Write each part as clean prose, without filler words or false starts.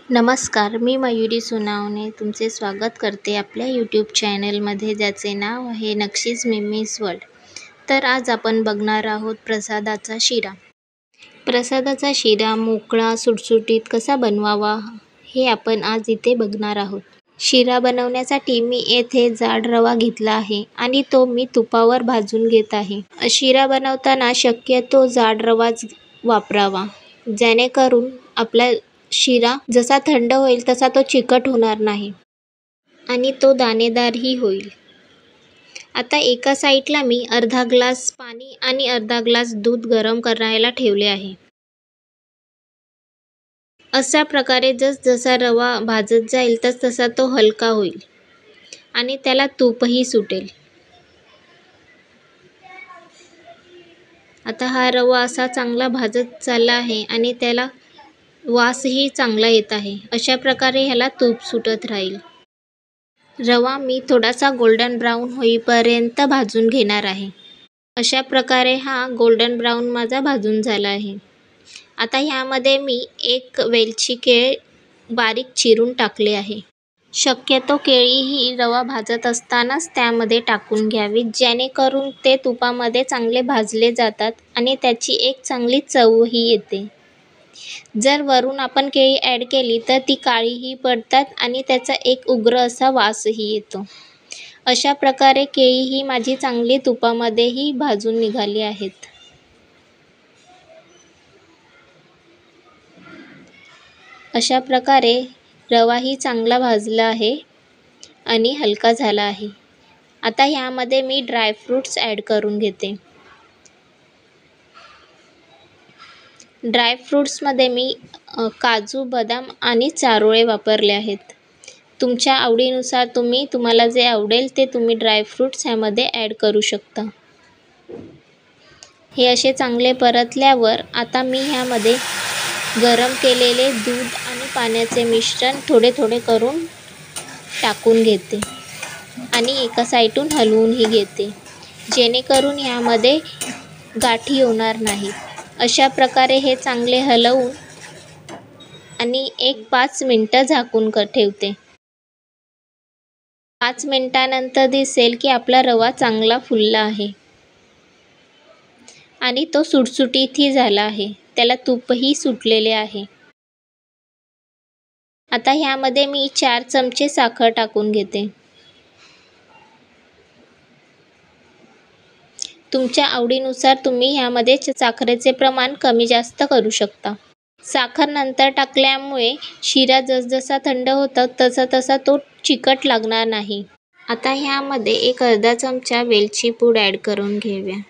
नमस्कार, मी मयुरी सोनावणे तुमचे स्वागत करते आपल्या यूट्यूब चॅनलमध्ये, ज्याचे नाव आहे नक्षीज मिमीज वर्ल्ड. तर आज आपण बघणार आहोत प्रसादाचा शिरा. प्रसादाचा शिरा मोकळा सुटसुटीत कसा बनवावा हे आपण आज इथे बघणार आहोत. शिरा बनवण्यासाठी मी येथे जाड रवा घेतला आहे आणि तो मी तुपावर भाजून घेत आहे. शिरा बनवताना शक्यतो जाड रवाच वापरावा, जेणेकरून आपला शिरा जसा थंड होईल तसा तो चिकट होणार नाही आणि तो दाणेदारही होईल. आता एका साईडला मी अर्धा ग्लास पाणी आणि अर्धा ग्लास दूध गरम करायला ठेवले आहे. अशा प्रकारे जसा रवा भाजत जाईल तसा तो हलका होईल आणि त्याला तूपही सुटेल. आता हा रवा असा चांगला भाजत चालला आहे आणि त्याला वासही चांगला येत आहे. अशा प्रकारे ह्याला तूप सुटत राहील. रवा मी थोडासा गोल्डन ब्राऊन होईपर्यंत भाजून घेणार आहे. अशा प्रकारे हा गोल्डन ब्राऊन माझा भाजून झाला आहे. आता ह्यामध्ये मी एक वेलची केळ बारीक चिरून टाकले आहे. शक्यतो केळी ही रवा भाजत असतानाच त्यामध्ये टाकून घ्यावी, जेणेकरून ते तुपामध्ये चांगले भाजले जातात आणि त्याची एक चांगली चवही येते. जर वरून आपण केळी ॲड केली तर ती काळीही पडतात आणि त्याचा एक उग्र असा वासही येतो. अशा प्रकारे केळी ही माझी चांगली तुपामध्येही भाजून निघाली आहेत. अशा प्रकारे रवाही चांगला भाजला आहे आणि हलका झाला आहे. आता ह्यामध्ये मी ड्रायफ्रूट्स ॲड करून घेते. ड्रायफ्रूट्समध्ये मी काजू, बदाम आणि चारोळे वापरले आहेत. तुमच्या आवडीनुसार तुम्हाला जे आवडेल ते तुम्ही ड्रायफ्रूट्स ह्यामध्ये ॲड करू शकता. हे असे चांगले परतल्यावर आता मी ह्यामध्ये गरम केलेले दूध आणि पाण्याचे मिश्रण थोडे थोडे करून टाकून घेते आणि एका साईडून हलवूनही घेते, जेणेकरून ह्यामध्ये गाठी होणार नाहीत. अशा प्रकारे हे चांगले हलवून आणि 5 मिनिटं झाकून ठेवते. 5 मिनिटानंतर दिसेल की आपला रवा चांगला फुलला आहे आणि तो सुटसुटीतही झाला आहे. त्याला तूपही सुटलेले आहे. आता ह्यामध्ये मी 4 चमचे साखर टाकून घेते. तुमच्या आवडीनुसार तुम्ही ह्यामध्ये साखरेचे प्रमाण कमी जास्त करू शकता. साखर नंतर टाकल्यामुळे शिरा जसजसा थंड होतो तसा तो चिकट लागणार नाही. आता ह्यामध्ये एक अर्धा चमचा वेलची पूड ॲड करून घेऊया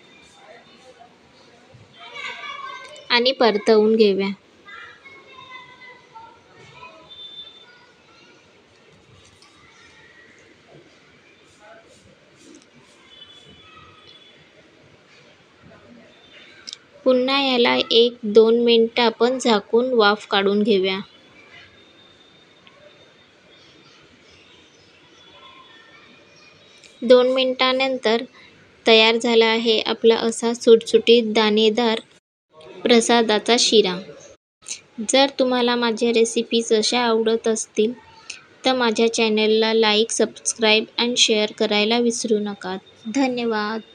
आणि परतवून घेऊया. पुन्हा याला 1-2 मिनिटं आपण झाकून वाफ काढून घेऊया. दोन मिनिटांनंतर तयार झाला आहे आपला असा सुटसुटीत दाणेदार प्रसादाचा शिरा. जर तुम्हाला माझ्या रेसिपीज अशा आवडत असतील तर माझ्या चॅनलला लाईक, सबस्क्राईब आणि शेअर करायला विसरू नका. धन्यवाद.